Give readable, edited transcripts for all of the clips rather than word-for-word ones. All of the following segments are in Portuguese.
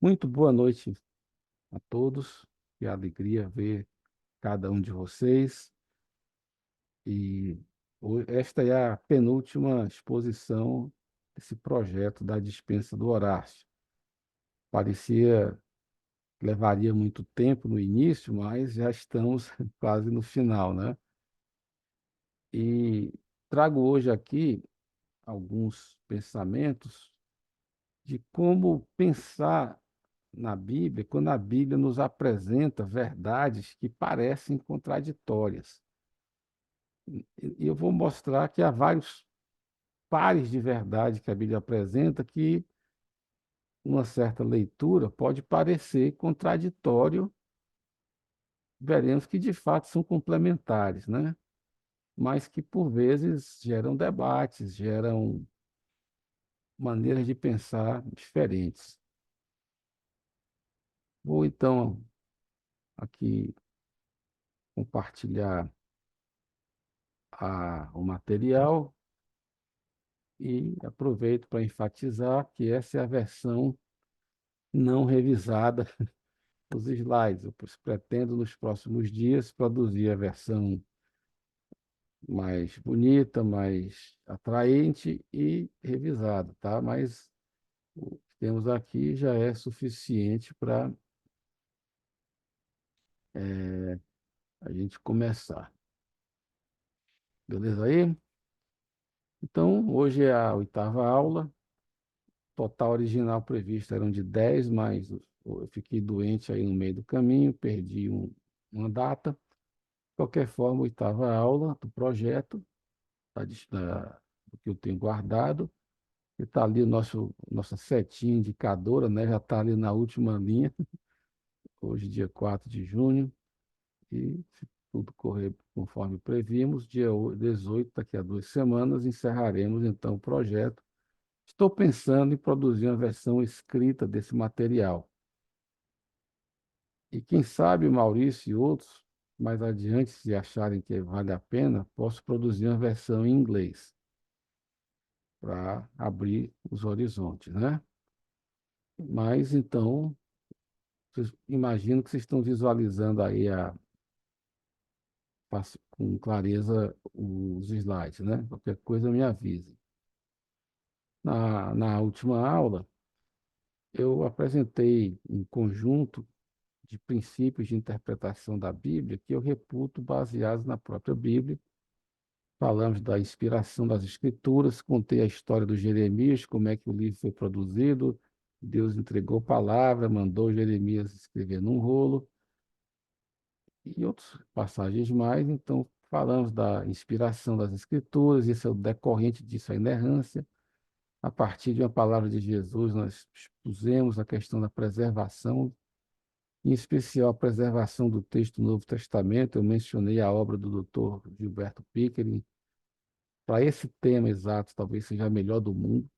Muito boa noite a todos. Que alegria ver cada um de vocês. E esta é a penúltima exposição desse projeto da dispensa do Horácio. Parecia que levaria muito tempo no início, mas já estamos quase no final, né? E trago hoje aqui alguns pensamentos de como pensar na Bíblia, quando a Bíblia nos apresenta verdades que parecem contraditórias. E eu vou mostrar que há vários pares de verdade que a Bíblia apresenta que uma certa leitura pode parecer contraditório, veremos que de fato são complementares, né? Mas que por vezes geram debates, geram maneiras de pensar diferentes. Vou então aqui compartilhar o material e aproveito para enfatizar que essa é a versão não revisada dos slides. Eu pretendo, nos próximos dias, produzir a versão mais bonita, mais atraente e revisada, tá? Mas o que temos aqui já é suficiente para a gente começar. Beleza aí? Então, hoje é a oitava aula. Total original previsto eram de 10, mas eu fiquei doente aí no meio do caminho, perdi uma data. De qualquer forma, oitava aula do projeto, do que eu tenho guardado. E está ali nossa setinha indicadora, né? Já está ali na última linha, hoje, dia 4 de junho. E se tudo correr conforme previmos, dia 18, daqui a 2 semanas, encerraremos então o projeto. Estou pensando em produzir uma versão escrita desse material. E quem sabe o Maurício e outros, mais adiante, se acharem que vale a pena, posso produzir uma versão em inglês para abrir os horizontes, né? Mas então, imagino que vocês estão visualizando aí com clareza os slides, né? Qualquer coisa me avise. Na última aula, eu apresentei um conjunto de princípios de interpretação da Bíblia que eu reputo baseados na própria Bíblia. Falamos da inspiração das Escrituras, contei a história do Jeremias, como é que o livro foi produzido. Deus entregou palavra, mandou Jeremias escrever num rolo, e outras passagens mais. Então, falamos da inspiração das Escrituras, isso é o decorrente disso, a inerrância. A partir de uma palavra de Jesus, nós expusemos a questão da preservação, em especial a preservação do texto do Novo Testamento. Eu mencionei a obra do Dr. Gilberto Pickering. Para esse tema exato, talvez seja a melhor do mundo,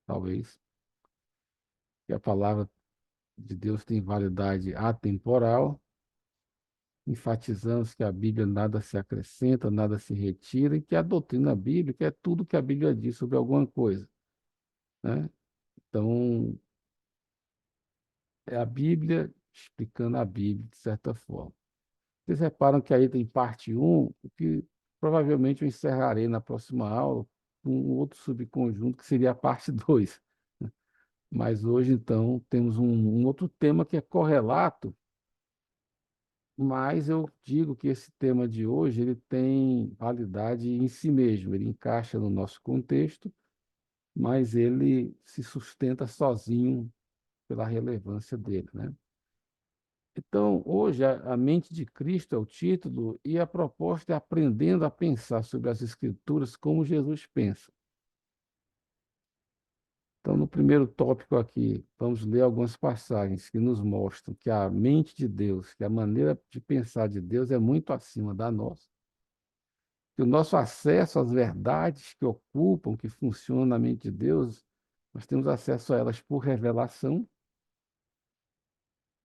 talvez, que a palavra de Deus tem validade atemporal. Enfatizamos que a Bíblia nada se acrescenta, nada se retira, e que a doutrina bíblica é tudo que a Bíblia diz sobre alguma coisa, né? Então, é a Bíblia explicando a Bíblia, de certa forma. Vocês reparam que aí tem parte um, o que provavelmente eu encerrarei na próxima aula, com um outro subconjunto, que seria a parte 2. Mas hoje, então, temos um outro tema que é correlato, mas eu digo que esse tema de hoje ele tem validade em si mesmo, ele encaixa no nosso contexto, mas ele se sustenta sozinho pela relevância dele, né? Então, hoje, a mente de Cristo é o título, e a proposta é aprendendo a pensar sobre as Escrituras como Jesus pensa. Então, no primeiro tópico aqui, vamos ler algumas passagens que nos mostram que a mente de Deus, que a maneira de pensar de Deus é muito acima da nossa. Que o nosso acesso às verdades que ocupam, que funcionam na mente de Deus, nós temos acesso a elas por revelação.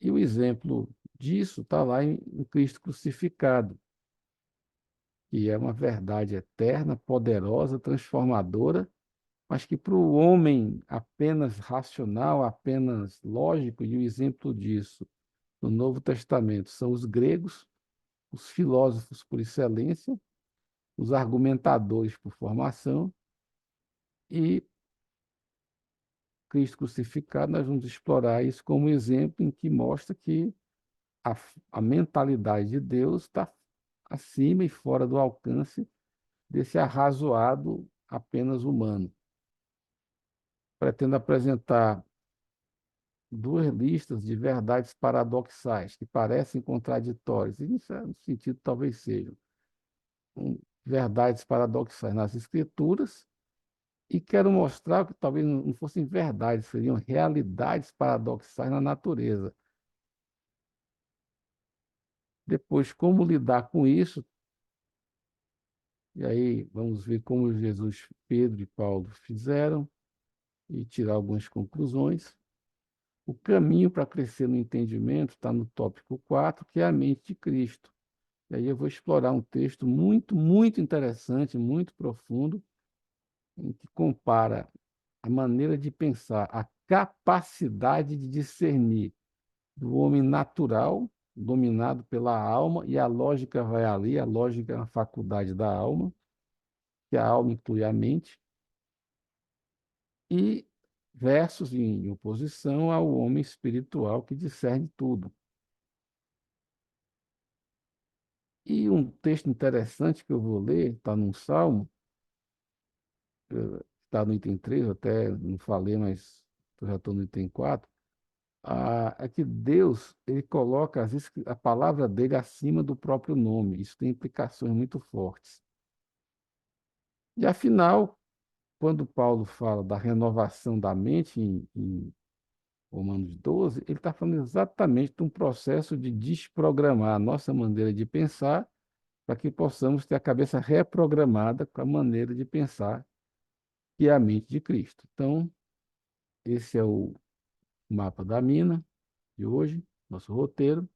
E o exemplo disso está lá em Cristo crucificado, que é uma verdade eterna, poderosa, transformadora, mas que para o homem apenas racional, apenas lógico, e o exemplo disso no Novo Testamento são os gregos, os filósofos por excelência, os argumentadores por formação, e Cristo crucificado, nós vamos explorar isso como exemplo em que mostra que a, a mentalidade de Deus está acima e fora do alcance desse arrazoado apenas humano. Pretendo apresentar duas listas de verdades paradoxais, que parecem contraditórias, e, em certo sentido, talvez sejam verdades paradoxais nas Escrituras, e quero mostrar que talvez não fossem verdades, seriam realidades paradoxais na natureza. Depois, como lidar com isso? E aí vamos ver como Jesus, Pedro e Paulo fizeram e tirar algumas conclusões. O caminho para crescer no entendimento está no tópico 4, que é a mente de Cristo. E aí eu vou explorar um texto muito, muito interessante, muito profundo, em que compara a maneira de pensar, a capacidade de discernir do homem natural, dominado pela alma, e a lógica vai ali, a lógica é uma faculdade da alma, que a alma inclui a mente, e versus em oposição ao homem espiritual que discerne tudo. E um texto interessante que eu vou ler, está num Salmo, está no item 3, eu até não falei, mas eu já estou no item 4, é que Deus ele coloca a palavra dele acima do próprio nome. Isso tem implicações muito fortes. E afinal, quando Paulo fala da renovação da mente em Romanos 12, ele está falando exatamente de um processo de desprogramar a nossa maneira de pensar para que possamos ter a cabeça reprogramada com a maneira de pensar que é a mente de Cristo. Então, esse é o mapa da mina de hoje, nosso roteiro,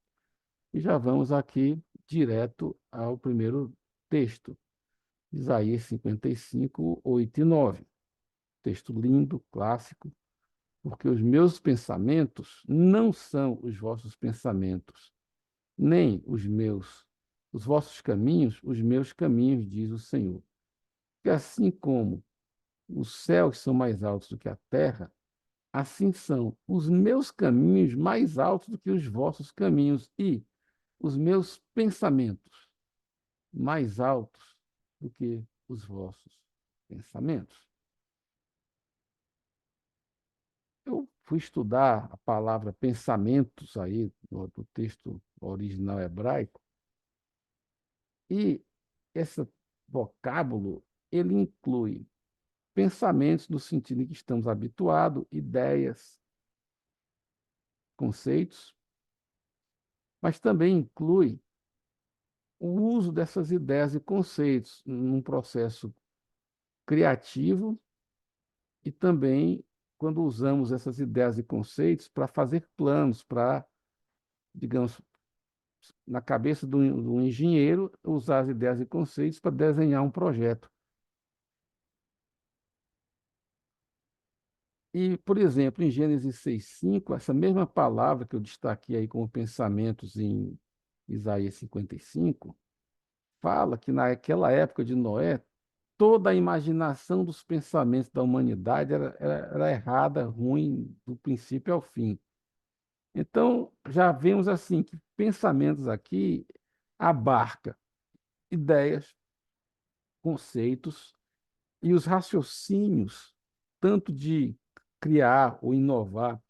e já vamos aqui direto ao primeiro texto, Isaías 55, 8 e 9. Texto lindo, clássico, porque os meus pensamentos não são os vossos pensamentos, nem os vossos caminhos, os meus caminhos, diz o Senhor. Que assim como os céus são mais altos do que a terra, assim são os meus caminhos mais altos do que os vossos caminhos, e os meus pensamentos mais altos do que os vossos pensamentos. Eu fui estudar a palavra pensamentos aí, no texto original hebraico, e esse vocábulo, ele inclui pensamentos no sentido em que estamos habituados, ideias, conceitos, mas também inclui o uso dessas ideias e conceitos num processo criativo e também quando usamos essas ideias e conceitos para fazer planos, para, digamos, na cabeça do engenheiro, usar as ideias e conceitos para desenhar um projeto. E, por exemplo, em Gênesis 6:5, essa mesma palavra que eu destaquei aí como pensamentos em Isaías 55, fala que naquela época de Noé, toda a imaginação dos pensamentos da humanidade era errada, ruim, do princípio ao fim. Então, já vemos assim que pensamentos aqui abarca ideias, conceitos e os raciocínios, tanto de criar ou inovar,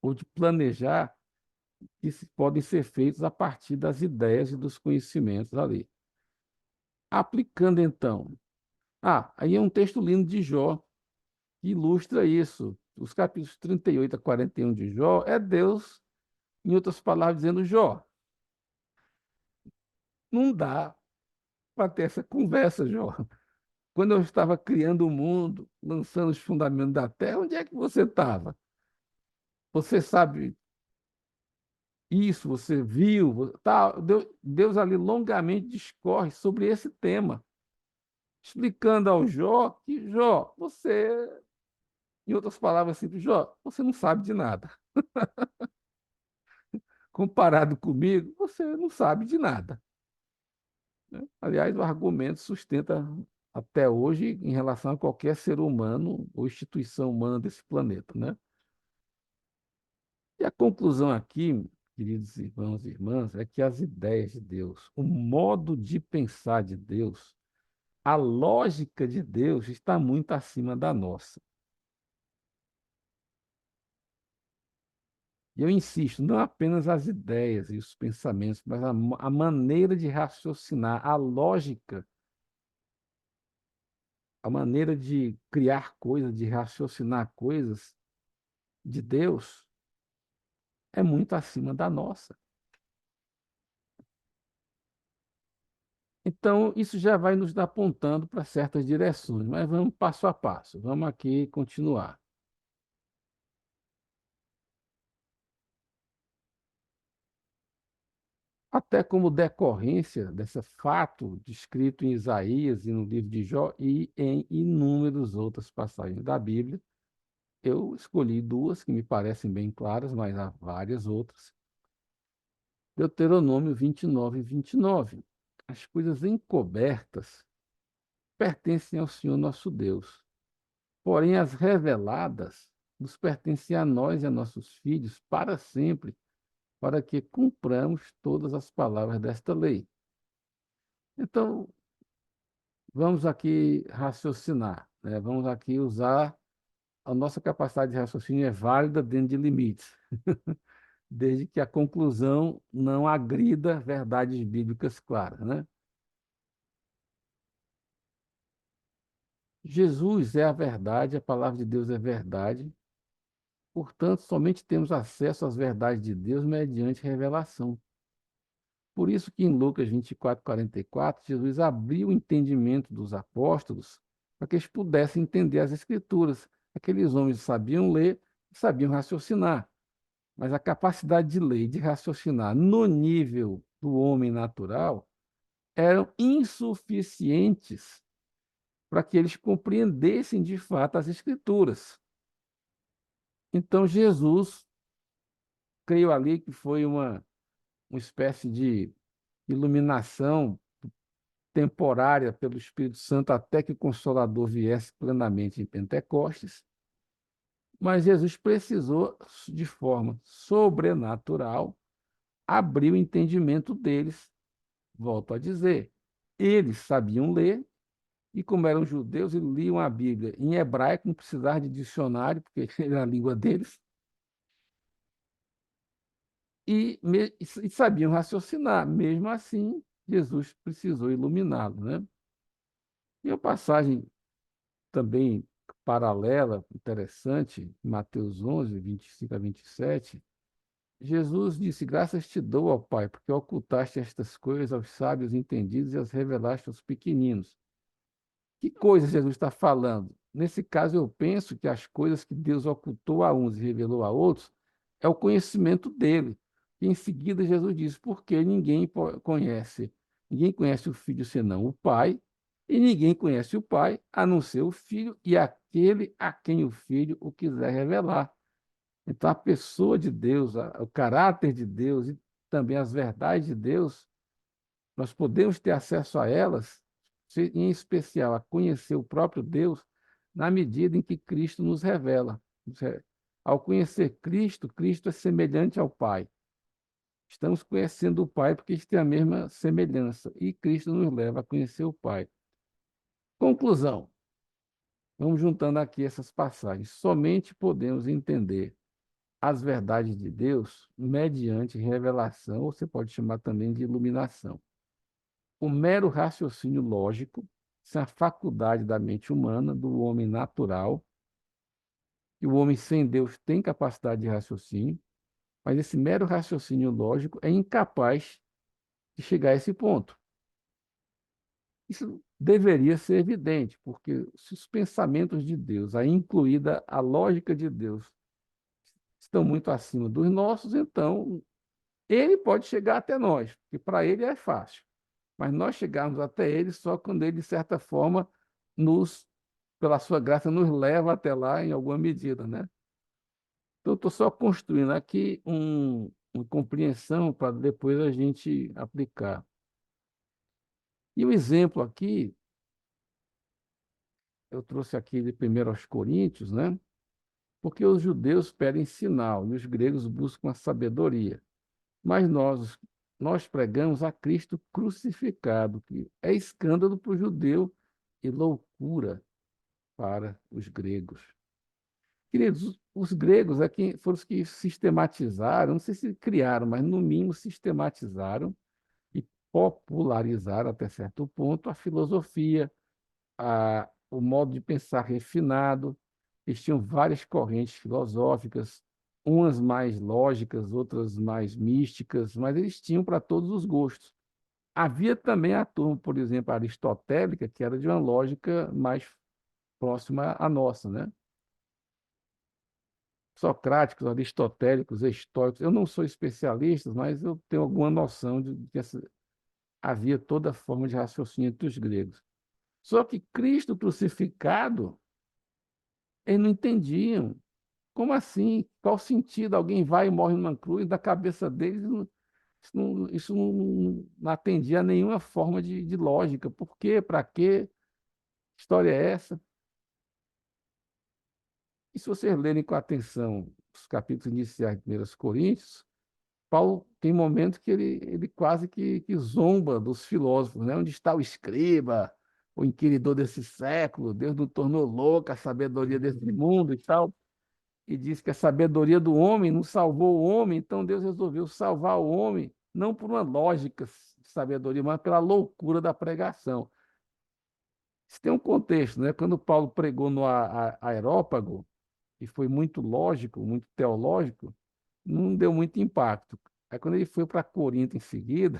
ou de planejar, que podem ser feitos a partir das ideias e dos conhecimentos ali. Aplicando, então. Aí é um texto lindo de Jó, que ilustra isso. Os capítulos 38 a 41 de Jó é Deus, em outras palavras, dizendo: Jó, não dá para ter essa conversa, Jó. Quando eu estava criando o mundo, lançando os fundamentos da terra, onde é que você estava? Você sabe isso, você viu, tá, Deus ali longamente discorre sobre esse tema. explicando ao Jó que, Jó, você, em outras palavras simples, Jó, você não sabe de nada. Comparado comigo, você não sabe de nada. Né? Aliás, o argumento sustenta até hoje em relação a qualquer ser humano ou instituição humana desse planeta, né? E a conclusão aqui, queridos irmãos e irmãs, é que as ideias de Deus, o modo de pensar de Deus, a lógica de Deus está muito acima da nossa. E eu insisto, não apenas as ideias e os pensamentos, mas a maneira de raciocinar, a lógica, a maneira de criar coisas, de raciocinar coisas de Deus é muito acima da nossa. Então, isso já vai nos apontando para certas direções, mas vamos passo a passo, vamos aqui continuar. Até como decorrência desse fato descrito em Isaías e no livro de Jó e em inúmeras outras passagens da Bíblia, eu escolhi duas que me parecem bem claras, mas há várias outras. Deuteronômio 29 e 29. As coisas encobertas pertencem ao Senhor nosso Deus, porém as reveladas nos pertencem a nós e a nossos filhos para sempre, para que cumpramos todas as palavras desta lei. Então, vamos aqui raciocinar, né? Vamos aqui usar a nossa capacidade de raciocínio é válida dentro de limites, desde que a conclusão não agrida verdades bíblicas claras, né? Jesus é a verdade, a palavra de Deus é verdade, portanto, somente temos acesso às verdades de Deus mediante revelação. Por isso que em Lucas 24, 44, Jesus abriu o entendimento dos apóstolos para que eles pudessem entender as Escrituras. Aqueles homens sabiam ler e sabiam raciocinar, mas a capacidade de ler e de raciocinar no nível do homem natural eram insuficientes para que eles compreendessem de fato as Escrituras. Então, Jesus, creio ali que foi uma espécie de iluminação temporária pelo Espírito Santo até que o Consolador viesse plenamente em Pentecostes, mas Jesus precisou, de forma sobrenatural, abrir o entendimento deles. Volto a dizer, eles sabiam ler, e como eram judeus, eles liam a Bíblia em hebraico, não precisavam de dicionário, porque era a língua deles, e sabiam raciocinar. Mesmo assim, Jesus precisou iluminá-lo, né? E a passagem também paralela, interessante, Mateus 11, 25 a 27, Jesus disse: Graças te dou, ó Pai, porque ocultaste estas coisas aos sábios entendidos e as revelaste aos pequeninos. Que coisas Jesus está falando? Nesse caso, eu penso que as coisas que Deus ocultou a uns e revelou a outros é o conhecimento dele. E em seguida, Jesus disse: Porque ninguém conhece o filho senão o Pai, e ninguém conhece o Pai a não ser o filho e aquele a quem o filho o quiser revelar. Então, a pessoa de Deus, o caráter de Deus e também as verdades de Deus nós podemos ter acesso a elas, em especial a conhecer o próprio Deus, na medida em que Cristo nos revela. Ao conhecer Cristo, Cristo é semelhante ao Pai. Estamos conhecendo o Pai porque eles têm a mesma semelhança e Cristo nos leva a conhecer o Pai. Conclusão. Vamos juntando aqui essas passagens. Somente podemos entender as verdades de Deus mediante revelação, ou você pode chamar também de iluminação. O mero raciocínio lógico, essa é a faculdade da mente humana, do homem natural, e o homem sem Deus tem capacidade de raciocínio, mas esse mero raciocínio lógico é incapaz de chegar a esse ponto. Isso deveria ser evidente, porque se os pensamentos de Deus, aí incluída a lógica de Deus, estão muito acima dos nossos, então ele pode chegar até nós, porque para ele é fácil. mas nós chegarmos até ele só quando ele, de certa forma, nos, pela sua graça, nos leva até lá em alguma medida, né? Então, eu estou só construindo aqui uma compreensão para depois a gente aplicar. E o exemplo aqui, eu trouxe aqui de 1 aos Coríntios, né? Porque os judeus pedem sinal e os gregos buscam a sabedoria. Mas nós pregamos a Cristo crucificado, que é escândalo para o judeu e loucura para os gregos. Queridos, os gregos foram os que sistematizaram, não sei se criaram, mas no mínimo sistematizaram e popularizaram até certo ponto a filosofia, o modo de pensar refinado. Eles tinham várias correntes filosóficas, umas mais lógicas, outras mais místicas, mas eles tinham para todos os gostos. Havia também a turma, por exemplo, aristotélica, que era de uma lógica mais próxima à nossa, né? Socráticos, aristotélicos, estoicos. Eu não sou especialista, mas eu tenho alguma noção de que havia toda forma de raciocínio entre os gregos. Só que Cristo crucificado, eles não entendiam. Como assim? Qual o sentido? Alguém vai e morre numa cruz, da cabeça deles, isso não atendia a nenhuma forma de lógica. Por quê? Para quê? Que história é essa? E se vocês lerem com atenção os capítulos iniciais de 1 Coríntios, Paulo tem momentos que ele quase que zomba dos filósofos, né? Onde está o escriba, o inquiridor desse século? Deus não tornou louca a sabedoria desse mundo e tal. E diz que a sabedoria do homem não salvou o homem, então Deus resolveu salvar o homem, não por uma lógica de sabedoria, mas pela loucura da pregação. Isso tem um contexto, né? Quando Paulo pregou no Areópago, e foi muito lógico, muito teológico, não deu muito impacto. Aí quando ele foi para Corinto em seguida,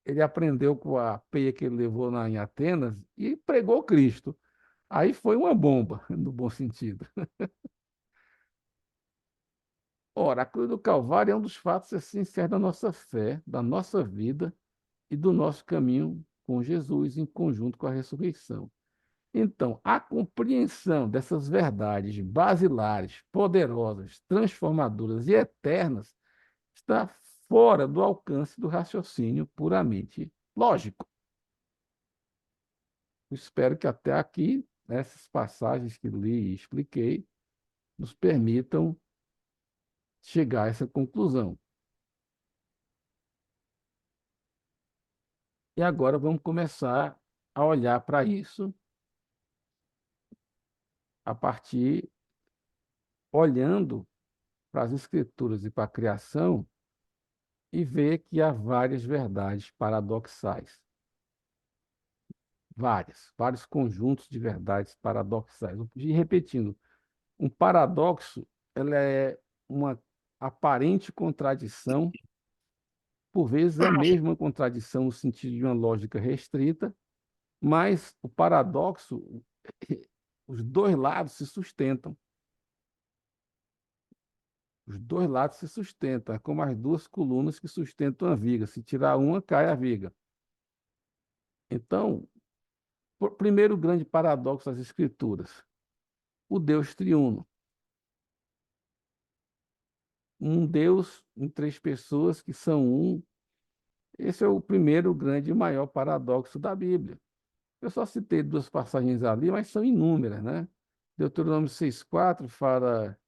ele aprendeu com a peia que ele levou em Atenas e pregou Cristo. Aí foi uma bomba, no bom sentido. Ora, a cruz do Calvário é um dos fatos essenciais da nossa fé, da nossa vida e do nosso caminho com Jesus, em conjunto com a ressurreição. Então, a compreensão dessas verdades basilares, poderosas, transformadoras e eternas está fora do alcance do raciocínio puramente lógico. Eu espero que até aqui, essas passagens que li e expliquei, nos permitam chegar a essa conclusão. E agora vamos começar a olhar para isso a partir, olhando para as Escrituras e para a criação e ver que há várias verdades paradoxais. Vários conjuntos de verdades paradoxais. E repetindo, um paradoxo ela é uma aparente contradição, por vezes é mesmo uma contradição no sentido de uma lógica restrita, mas o paradoxo, os dois lados se sustentam. Os dois lados se sustentam, é como as duas colunas que sustentam a viga. Se tirar uma, cai a viga. Então, primeiro grande paradoxo das Escrituras, o Deus triuno. Um Deus em três pessoas que são um. Esse é o primeiro grande e maior paradoxo da Bíblia. Eu só citei duas passagens ali, mas são inúmeras, né? Deuteronômio 6,4 fala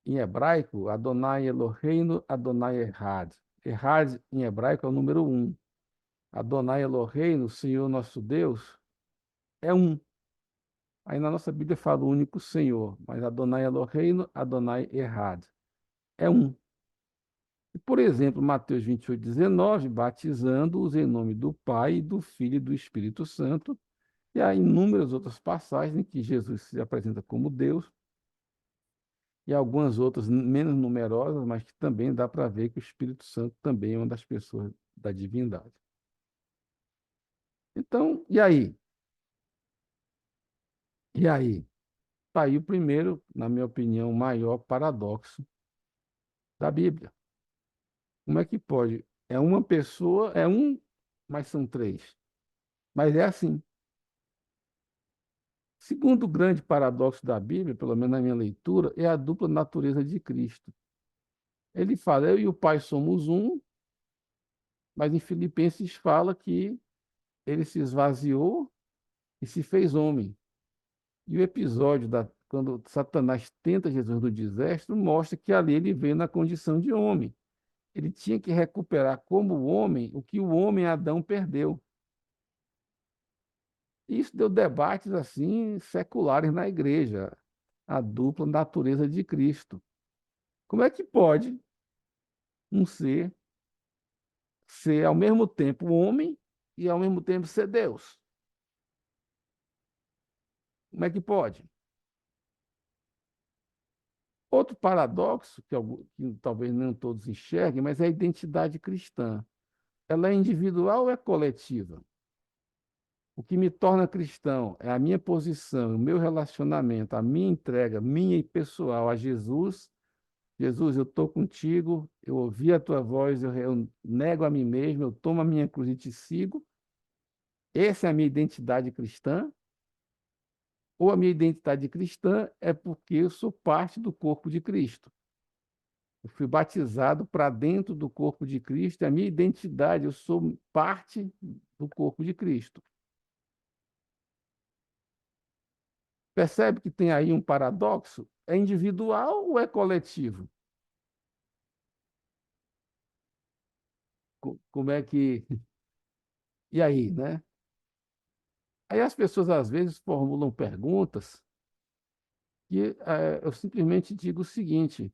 em hebraico, Adonai Eloheinu, Adonai Erhad. Erhad em hebraico é o número um. Adonai Eloheinu, Senhor nosso Deus, é um. Aí na nossa Bíblia fala o único Senhor, mas Adonai Eloheinu, Adonai Erhad, é um. E, por exemplo, Mateus 28,19, batizando-os em nome do Pai, do Filho e do Espírito Santo. E há inúmeras outras passagens em que Jesus se apresenta como Deus, e algumas outras menos numerosas, mas que também dá para ver que o Espírito Santo também é uma das pessoas da divindade. Então, e aí? E aí? Está aí o primeiro, na minha opinião, maior paradoxo da Bíblia. Como é que pode? É uma pessoa, é um mas são três. Mas é assim. Segundo grande paradoxo da Bíblia, pelo menos na minha leitura, é a dupla natureza de Cristo. Ele fala, eu e o Pai somos um, mas em Filipenses fala que ele se esvaziou e se fez homem. E o episódio quando Satanás tenta Jesus no deserto mostra que ali ele veio na condição de homem. Ele tinha que recuperar como homem o que o homem Adão perdeu. Isso deu debates assim seculares na igreja, a dupla natureza de Cristo. Como é que pode um ser ao mesmo tempo homem e ao mesmo tempo ser Deus? Como é que pode? Outro paradoxo, que talvez não todos enxerguem, mas é a identidade cristã. Ela é individual ou é coletiva? O que me torna cristão é a minha posição, o meu relacionamento, a minha entrega, minha e pessoal a Jesus. Jesus, eu estou contigo, eu ouvi a tua voz, eu nego a mim mesmo, eu tomo a minha cruz e te sigo. Essa é a minha identidade cristã. Ou a minha identidade cristã é porque eu sou parte do corpo de Cristo. Eu fui batizado para dentro do corpo de Cristo, é a minha identidade, eu sou parte do corpo de Cristo. Percebe que tem aí um paradoxo? É individual ou é coletivo? Como é que. E aí, né? Aí as pessoas às vezes formulam perguntas que eu simplesmente digo o seguinte: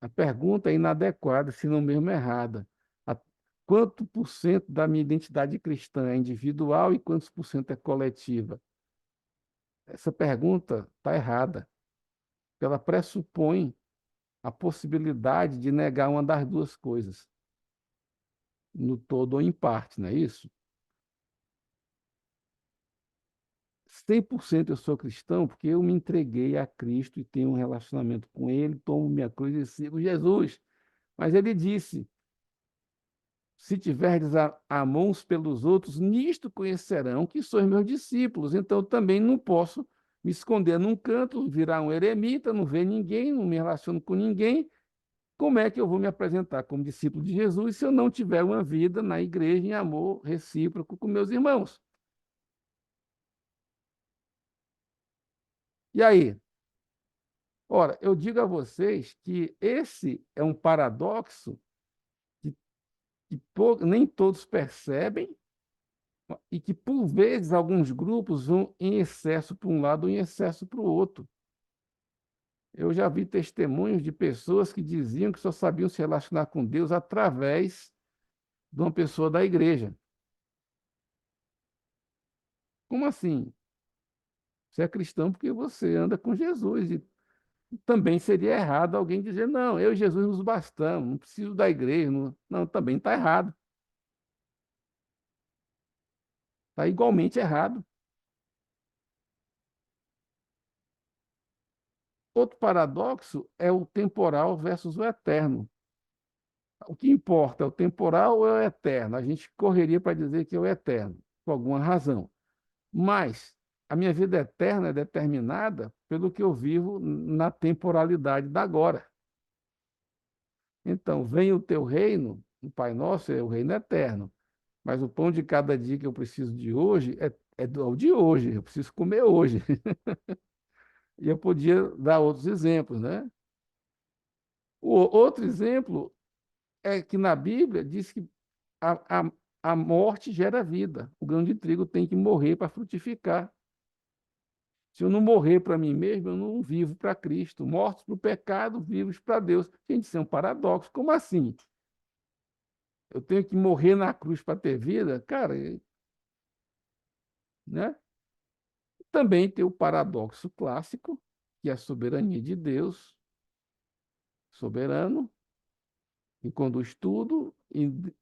a pergunta é inadequada, se não mesmo errada. A- Quanto por cento da minha identidade cristã é individual e quantos por cento é coletiva? Essa pergunta está errada, porque ela pressupõe a possibilidade de negar uma das duas coisas, no todo ou em parte, não é isso? 100% eu sou cristão porque eu me entreguei a Cristo e tenho um relacionamento com Ele, tomo minha cruz e sigo Jesus. Mas ele disse: se tiverdes amor uns pelos outros, nisto conhecerão que sois meus discípulos. Então eu também não posso me esconder num canto, virar um eremita, não ver ninguém, não me relaciono com ninguém. Como é que eu vou me apresentar como discípulo de Jesus se eu não tiver uma vida na igreja em amor recíproco com meus irmãos? E aí? Ora, eu digo a vocês que esse é um paradoxo que, nem todos percebem e que, por vezes, alguns grupos vão em excesso para um lado ou em excesso para o outro. Eu já vi testemunhos de pessoas que diziam que só sabiam se relacionar com Deus através de uma pessoa da igreja. Como assim? Você é cristão porque você anda com Jesus. E também seria errado alguém dizer, não, eu e Jesus nos bastamos, não preciso da igreja. Não, não também está errado. Está igualmente errado. Outro paradoxo é o temporal versus o eterno. O que importa é o temporal ou é o eterno? A gente correria para dizer que é o eterno, por alguma razão. Mas a minha vida eterna é determinada pelo que eu vivo na temporalidade da agora. Então, vem o teu reino, o Pai Nosso é o reino eterno. Mas o pão de cada dia que eu preciso de hoje é o de hoje, eu preciso comer hoje. E eu podia dar outros exemplos, né? O outro exemplo é que na Bíblia diz que a, a, a morte gera vida. O grão de trigo tem que morrer para frutificar. Se eu não morrer para mim mesmo, eu não vivo para Cristo. Mortos para o pecado, vivos para Deus. Gente, isso é um paradoxo. Como assim? Eu tenho que morrer na cruz para ter vida? Cara, né? Também tem o paradoxo clássico, que é a soberania de Deus, soberano, que conduz tudo,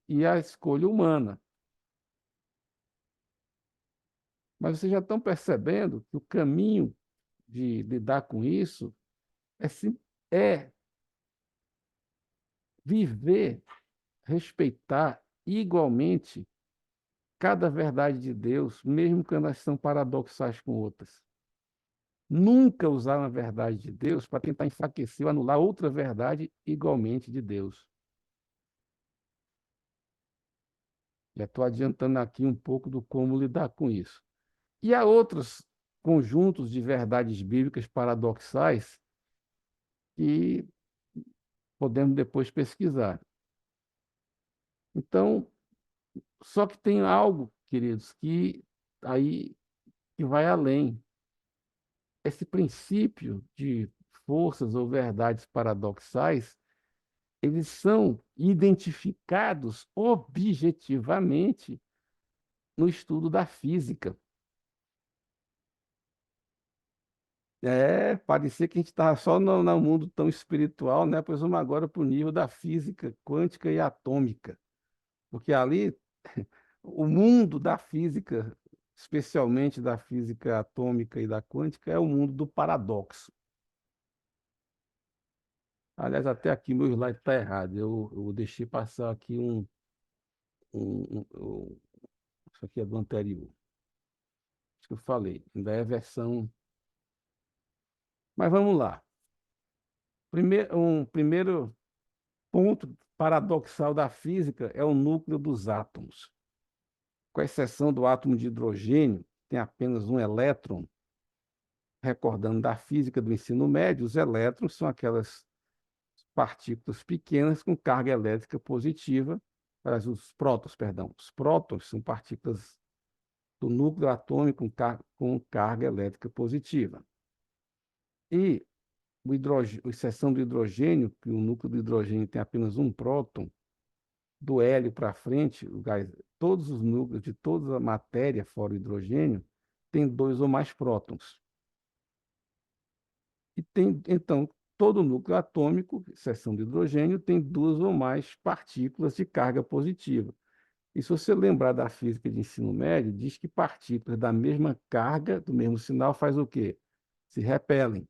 e a escolha humana. Mas vocês já estão percebendo que o caminho de lidar com isso é viver, respeitar igualmente cada verdade de Deus, mesmo quando elas são paradoxais com outras. Nunca usar uma verdade de Deus para tentar enfraquecer ou anular outra verdade igualmente de Deus. Já estou adiantando aqui um pouco do como lidar com isso. E há outros conjuntos de verdades bíblicas paradoxais que podemos depois pesquisar. Então, só que tem algo, queridos, que aí que vai além. Esse princípio de forças ou verdades paradoxais, eles são identificados objetivamente no estudo da física. Parecia que a gente estava só no mundo tão espiritual, né? Pois vamos agora para o nível da física quântica e atômica, porque ali o mundo da física, especialmente da física atômica e da quântica, é o mundo do paradoxo. Aliás, até aqui meu slide está errado. Eu deixei passar aqui isso aqui é do anterior. Acho que eu falei. Ainda é a versão. Mas vamos lá. Primeiro ponto paradoxal da física é o núcleo dos átomos. Com exceção do átomo de hidrogênio, que tem apenas um elétron, recordando da física do ensino médio, os elétrons são aquelas partículas pequenas com carga elétrica positiva, os prótons, perdão. Os prótons são partículas do núcleo atômico com carga elétrica positiva. E exceção do hidrogênio, que o núcleo do hidrogênio tem apenas um próton, do hélio para frente, todos os núcleos de toda a matéria, fora o hidrogênio, tem dois ou mais prótons. E tem, então, todo núcleo atômico, exceção do hidrogênio, tem duas ou mais partículas de carga positiva. E se você lembrar da física de ensino médio, diz que partículas da mesma carga, do mesmo sinal, faz o quê? Se repelem,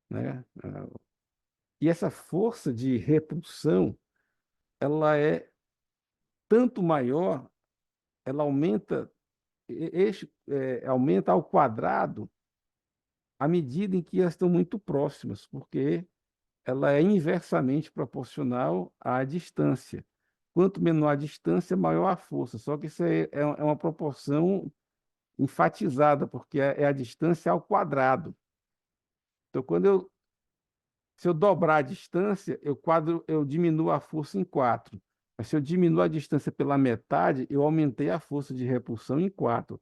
né? E essa força de repulsão, ela é tanto maior, ela aumenta ao quadrado à medida em que elas estão muito próximas, porque ela é inversamente proporcional à distância. Quanto menor a distância, maior a força. Só que isso é uma proporção enfatizada, porque é a distância ao quadrado. Então, se eu dobrar a distância, eu diminuo a força em 4. Mas se eu diminuo a distância pela metade, eu aumentei a força de repulsão em 4.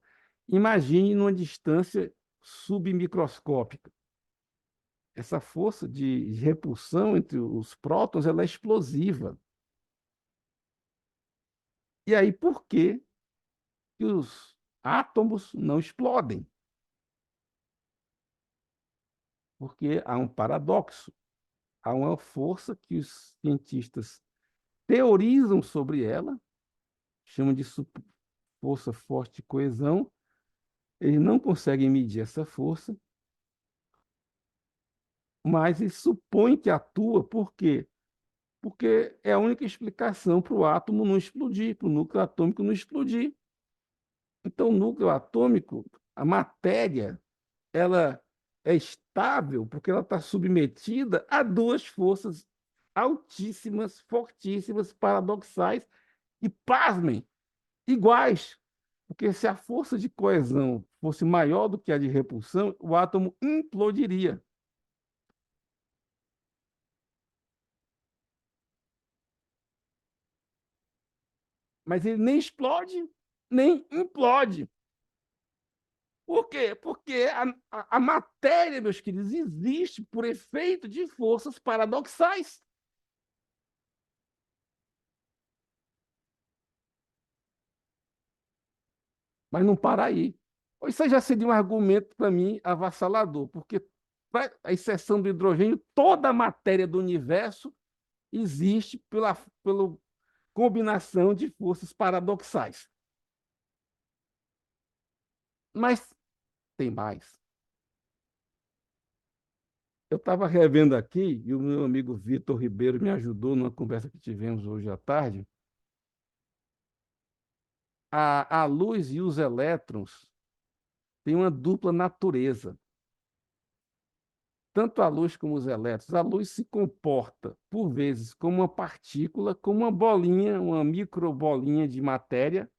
Imagine numa distância submicroscópica. Essa força de repulsão entre os prótons, ela é explosiva. E aí, por que que os átomos não explodem? Porque há um paradoxo. Há uma força que os cientistas teorizam sobre ela, chamam de força forte de coesão. Eles não conseguem medir essa força, mas eles supõem que atua. Por quê? Porque é a única explicação para o átomo não explodir, para o núcleo atômico não explodir. Então, o núcleo atômico, a matéria, ela é estável porque ela está submetida a duas forças altíssimas, fortíssimas, paradoxais e, pasmem, iguais. Porque se a força de coesão fosse maior do que a de repulsão, o átomo implodiria. Mas ele nem explode, nem implode. Por quê? Porque a matéria, meus queridos, existe por efeito de forças paradoxais. Mas não para aí. Isso já seria um argumento para mim avassalador, porque, para a exceção do hidrogênio, toda a matéria do universo existe pela combinação de forças paradoxais. Mas tem mais. Eu estava revendo aqui, e o meu amigo Vitor Ribeiro me ajudou numa conversa que tivemos hoje à tarde. A luz e os elétrons têm uma dupla natureza. Tanto a luz como os elétrons. A luz se comporta, por vezes, como uma partícula, como uma bolinha, uma microbolinha de matéria,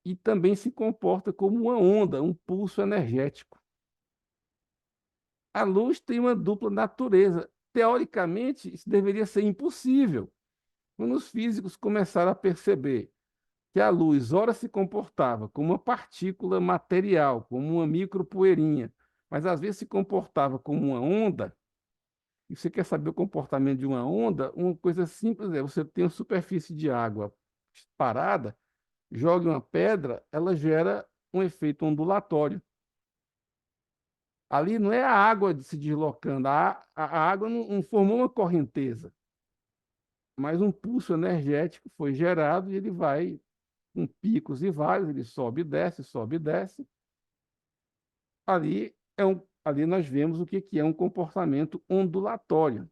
e também se comporta como uma onda, um pulso energético. A luz tem uma dupla natureza. Teoricamente, isso deveria ser impossível. Quando os físicos começaram a perceber que a luz, ora se comportava como uma partícula material, como uma micropoeirinha, mas às vezes se comportava como uma onda, e você quer saber o comportamento de uma onda, uma coisa simples é, você tem uma superfície de água parada, joga uma pedra, ela gera um efeito ondulatório. Ali não é a água se deslocando, a água não formou uma correnteza, mas um pulso energético foi gerado e ele vai com picos e vales, ele sobe e desce, sobe e desce. Ali nós vemos o que é um comportamento ondulatório.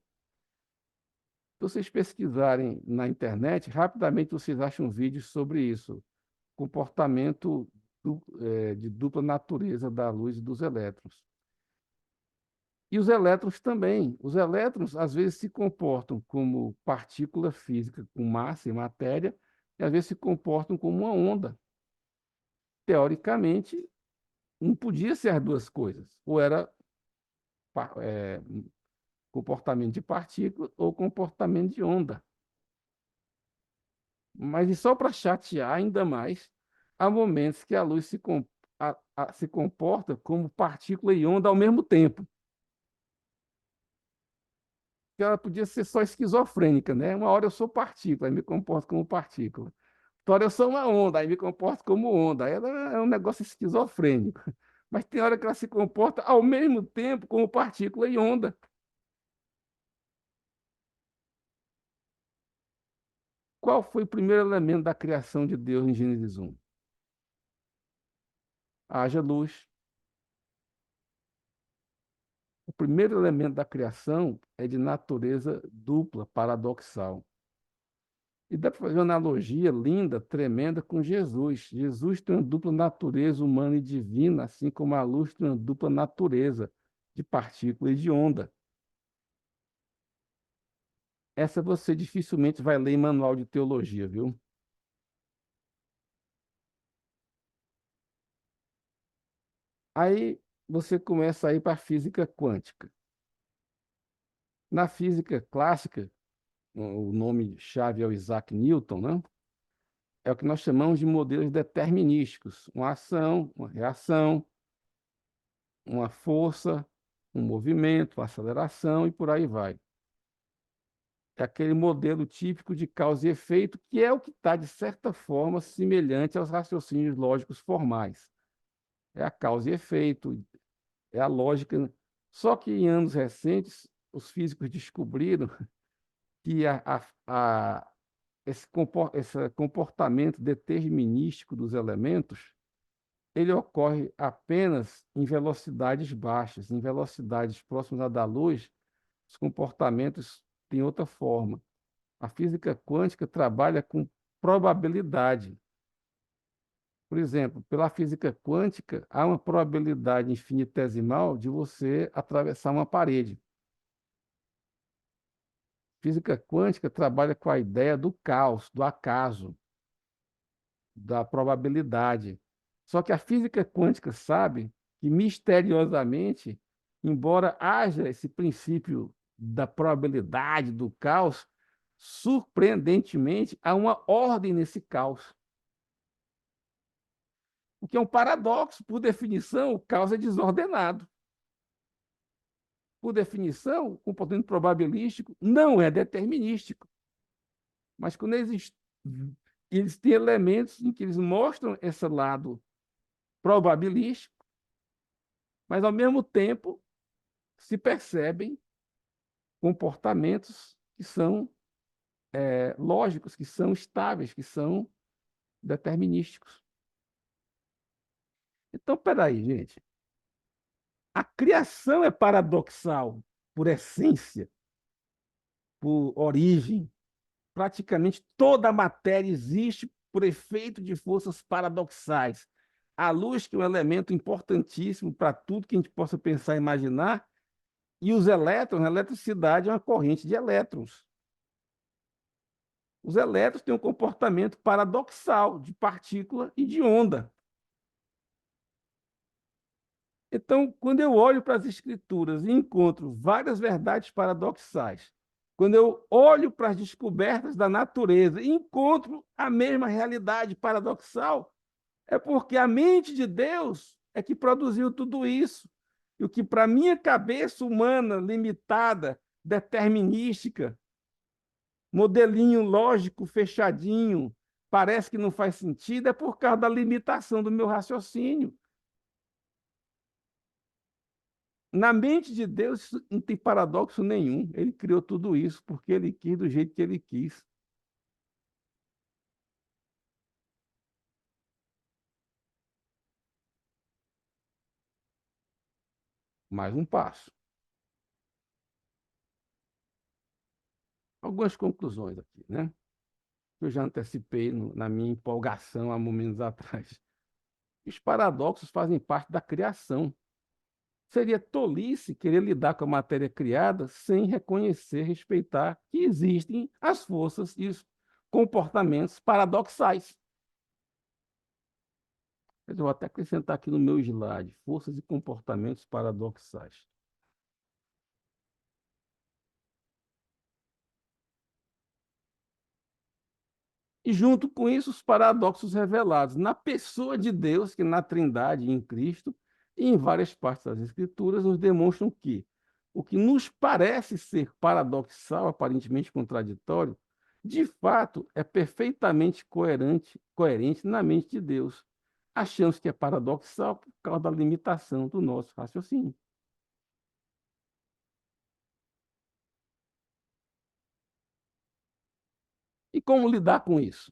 Se vocês pesquisarem na internet, rapidamente vocês acham vídeos sobre isso, comportamento de dupla natureza da luz e dos elétrons. E os elétrons também. Os elétrons, às vezes, se comportam como partícula física com massa e matéria, e às vezes se comportam como uma onda. Teoricamente, não podia ser as duas coisas. Ou era comportamento de partícula ou comportamento de onda. Mas e só para chatear ainda mais, há momentos que a luz se comporta como partícula e onda ao mesmo tempo. Que ela podia ser só esquizofrênica, né? Uma hora eu sou partícula, aí me comporto como partícula. Outra hora eu sou uma onda, aí me comporto como onda. Aí ela é um negócio esquizofrênico. Mas tem hora que ela se comporta ao mesmo tempo como partícula e onda. Qual foi o primeiro elemento da criação de Deus em Gênesis 1? Haja luz. O primeiro elemento da criação é de natureza dupla, paradoxal. E dá para fazer uma analogia linda, tremenda com Jesus. Jesus tem uma dupla natureza humana e divina, assim como a luz tem uma dupla natureza de partícula e de onda. Essa você dificilmente vai ler em manual de teologia, viu? Aí você começa a ir para a física quântica. Na física clássica, o nome-chave é o Isaac Newton, né? É o que nós chamamos de modelos determinísticos, uma ação, uma reação, uma força, um movimento, uma aceleração e por aí vai. É aquele modelo típico de causa e efeito, que é o que está, de certa forma, semelhante aos raciocínios lógicos formais. É a causa e efeito, é a lógica. Só que em anos recentes, os físicos descobriram que esse comportamento determinístico dos elementos ele ocorre apenas em velocidades baixas. Em velocidades próximas à da luz, os comportamentos têm outra forma. A física quântica trabalha com probabilidade. Por exemplo, pela física quântica, há uma probabilidade infinitesimal de você atravessar uma parede. Física quântica trabalha com a ideia do caos, do acaso, da probabilidade. Só que a física quântica sabe que, misteriosamente, embora haja esse princípio da probabilidade, do caos, surpreendentemente, há uma ordem nesse caos. O que é um paradoxo. Por definição, o caos é desordenado. Por definição, o comportamento probabilístico não é determinístico. Mas quando eles têm elementos em que eles mostram esse lado probabilístico, mas, ao mesmo tempo, se percebem comportamentos que são lógicos, que são estáveis, que são determinísticos. Então, peraí, gente. A criação é paradoxal, por essência, por origem. Praticamente toda a matéria existe por efeito de forças paradoxais. A luz, que é um elemento importantíssimo para tudo que a gente possa pensar e imaginar, e os elétrons, a eletricidade é uma corrente de elétrons. Os elétrons têm um comportamento paradoxal de partícula e de onda. Então, quando eu olho para as escrituras e encontro várias verdades paradoxais, quando eu olho para as descobertas da natureza e encontro a mesma realidade paradoxal, é porque a mente de Deus é que produziu tudo isso. E o que para a minha cabeça humana limitada, determinística, modelinho lógico fechadinho, parece que não faz sentido, é por causa da limitação do meu raciocínio. Na mente de Deus isso não tem paradoxo nenhum. Ele criou tudo isso porque ele quis do jeito que ele quis. Mais um passo. Algumas conclusões aqui, né? Eu já antecipei na minha empolgação há momentos atrás. Os paradoxos fazem parte da criação. Seria tolice querer lidar com a matéria criada sem reconhecer, respeitar que existem as forças e os comportamentos paradoxais. Eu vou até acrescentar aqui no meu slide, forças e comportamentos paradoxais. E junto com isso, os paradoxos revelados na pessoa de Deus, que na Trindade, em Cristo, e em várias partes das Escrituras, nos demonstram que o que nos parece ser paradoxal, aparentemente contraditório, de fato é perfeitamente coerente na mente de Deus. Achamos que é paradoxal por causa da limitação do nosso raciocínio. E como lidar com isso?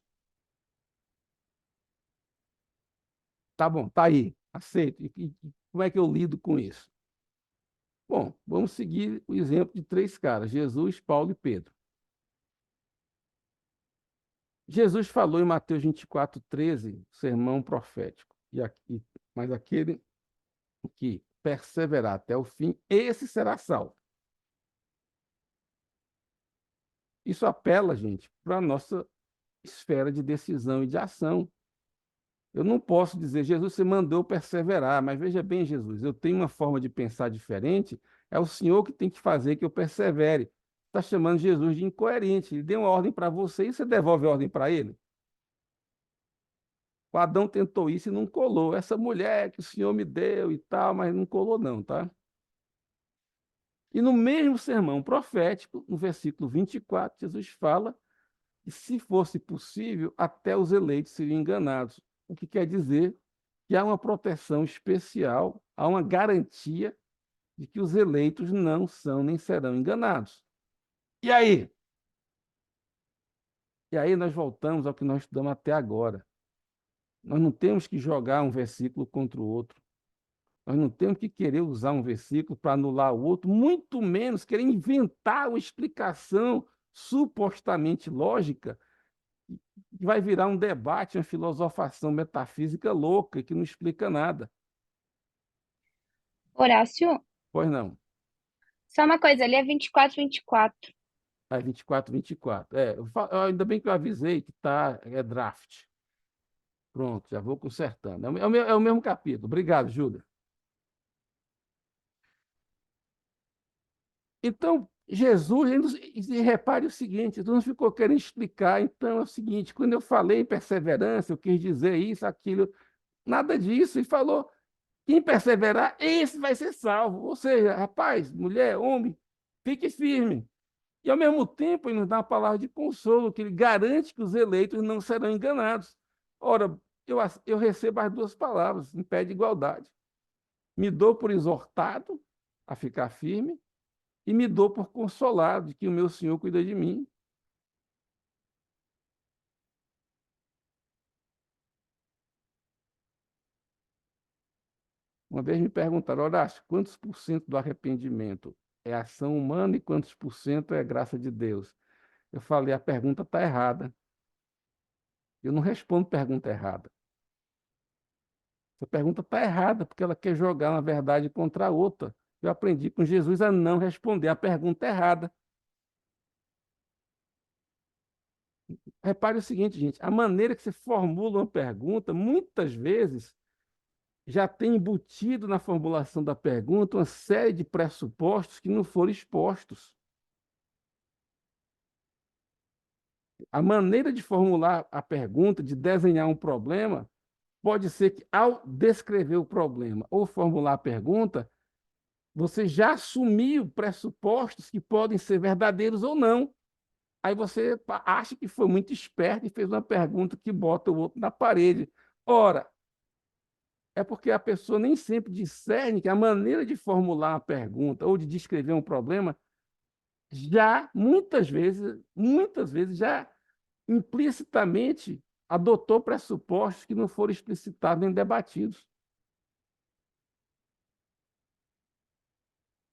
Tá bom, tá aí, aceito. E como é que eu lido com isso? Bom, vamos seguir o exemplo de três caras: Jesus, Paulo e Pedro. Jesus falou em Mateus 24:13, sermão profético. Mas aquele que perseverar até o fim, esse será salvo. Isso apela, gente, para a nossa esfera de decisão e de ação. Eu não posso dizer, Jesus, você mandou perseverar, mas veja bem, Jesus, eu tenho uma forma de pensar diferente, é o Senhor que tem que fazer que eu persevere. Está chamando Jesus de incoerente. Ele deu uma ordem para você e você devolve a ordem para ele. O Adão tentou isso e não colou. Essa mulher que o Senhor me deu e tal, mas não colou, não, tá? E no mesmo sermão profético, no versículo 24, Jesus fala que, se fosse possível, até os eleitos seriam enganados. O que quer dizer que há uma proteção especial, há uma garantia de que os eleitos não são nem serão enganados. E aí? E aí nós voltamos ao que nós estudamos até agora. Nós não temos que jogar um versículo contra o outro. Nós não temos que querer usar um versículo para anular o outro, muito menos querer inventar uma explicação supostamente lógica, que vai virar um debate, uma filosofação metafísica louca que não explica nada. Horácio, Pois não. só uma coisa, ali é 24, 24. É 24, 24. Ainda bem que eu avisei que é draft. Pronto, já vou consertando. É o mesmo capítulo. Obrigado, Júlia. Então, Jesus, e repare o seguinte, Jesus não ficou querendo explicar, então é o seguinte, quando eu falei em perseverança, eu quis dizer isso, aquilo, nada disso, e falou, quem perseverar, esse vai ser salvo. Ou seja, rapaz, mulher, homem, fique firme. E, ao mesmo tempo, ele nos dá uma palavra de consolo, que ele garante que os eleitos não serão enganados. Ora, eu recebo as duas palavras, em pé de igualdade. Me dou por exortado a ficar firme, e me dou por consolado de que o meu Senhor cuida de mim. Uma vez me perguntaram, Horácio, quantos por cento do arrependimento é ação humana e quantos por cento é graça de Deus? Eu falei, a pergunta está errada. Eu não respondo pergunta errada. Essa pergunta está errada, porque ela quer jogar uma verdade contra a outra. Eu aprendi com Jesus a não responder a pergunta errada. Repare o seguinte, gente, a maneira que você formula uma pergunta, muitas vezes, já tem embutido na formulação da pergunta uma série de pressupostos que não foram expostos. A maneira de formular a pergunta, de desenhar um problema, pode ser que, ao descrever o problema ou formular a pergunta, você já assumiu pressupostos que podem ser verdadeiros ou não. Aí você acha que foi muito esperto e fez uma pergunta que bota o outro na parede. Ora, é porque a pessoa nem sempre discerne que a maneira de formular uma pergunta ou de descrever um problema já, muitas vezes, já implicitamente adotou pressupostos que não foram explicitados nem debatidos.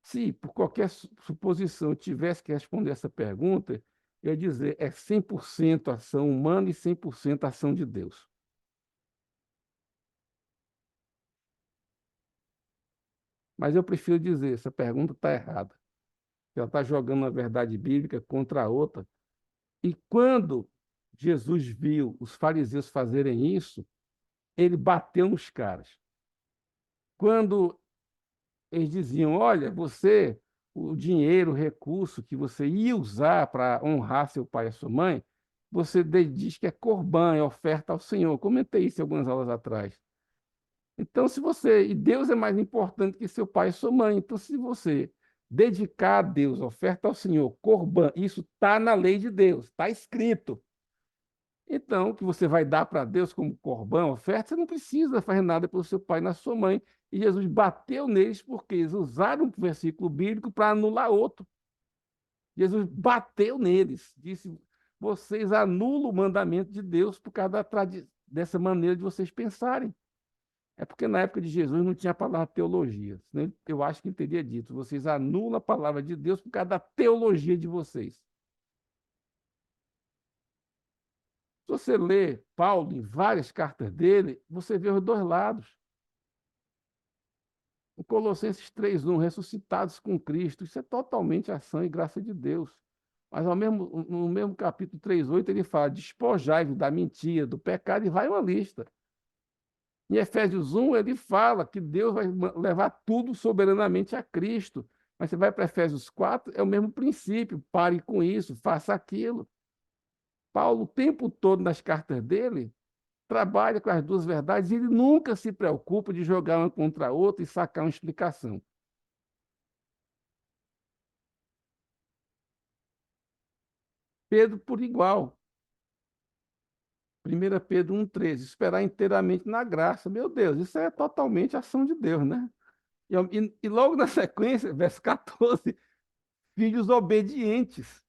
Se, por qualquer suposição, eu tivesse que responder essa pergunta, eu ia dizer é 100% ação humana e 100% ação de Deus. Mas eu prefiro dizer, essa pergunta está errada. Ela está jogando uma verdade bíblica contra a outra. E quando Jesus viu os fariseus fazerem isso, ele bateu nos caras. Quando eles diziam, olha, você, o dinheiro, o recurso que você ia usar para honrar seu pai e sua mãe, você diz que é corbã, é oferta ao Senhor. Comentei isso algumas aulas atrás. Então, se você. E Deus é mais importante que seu pai e sua mãe. Então, se você dedicar a Deus, oferta ao Senhor, corbã, isso está na lei de Deus, está escrito. Então, o que você vai dar para Deus como corbã, oferta, você não precisa fazer nada pelo seu pai e na sua mãe. E Jesus bateu neles porque eles usaram um versículo bíblico para anular outro. Jesus bateu neles, disse: vocês anulam o mandamento de Deus por causa dessa maneira de vocês pensarem. É porque na época de Jesus não tinha a palavra teologia. Senão eu acho que ele teria dito: vocês anulam a palavra de Deus por causa da teologia de vocês. Se você lê Paulo em várias cartas dele, você vê os dois lados. O Colossenses 3:1, ressuscitados com Cristo, isso é totalmente ação e graça de Deus. Mas no mesmo capítulo 3:8 ele fala: despojai-vos da mentira, do pecado, e vai uma lista. Em Efésios 1, ele fala que Deus vai levar tudo soberanamente a Cristo. Mas você vai para Efésios 4, é o mesmo princípio: pare com isso, faça aquilo. Paulo, o tempo todo nas cartas dele, trabalha com as duas verdades e ele nunca se preocupa de jogar uma contra a outra e sacar uma explicação. Pedro, por igual. 1 Pedro 1,13, esperar inteiramente na graça. Meu Deus, isso é totalmente ação de Deus, né? E logo na sequência, verso 14, filhos obedientes.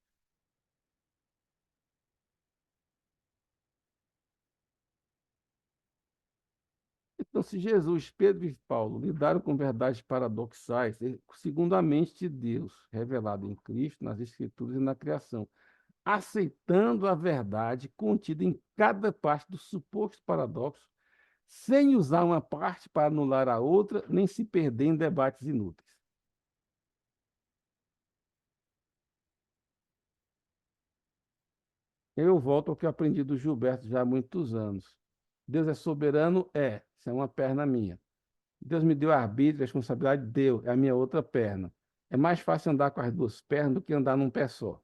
Então, se Jesus, Pedro e Paulo lidaram com verdades paradoxais, segundo a mente de Deus, revelada em Cristo, nas Escrituras e na criação, aceitando a verdade contida em cada parte do suposto paradoxo, sem usar uma parte para anular a outra, nem se perder em debates inúteis. Eu volto ao que eu aprendi do Gilberto já há muitos anos. Deus é soberano? É. Isso é uma perna minha. Deus me deu arbítrio, responsabilidade? Deu. É a minha outra perna. É mais fácil andar com as duas pernas do que andar num pé só.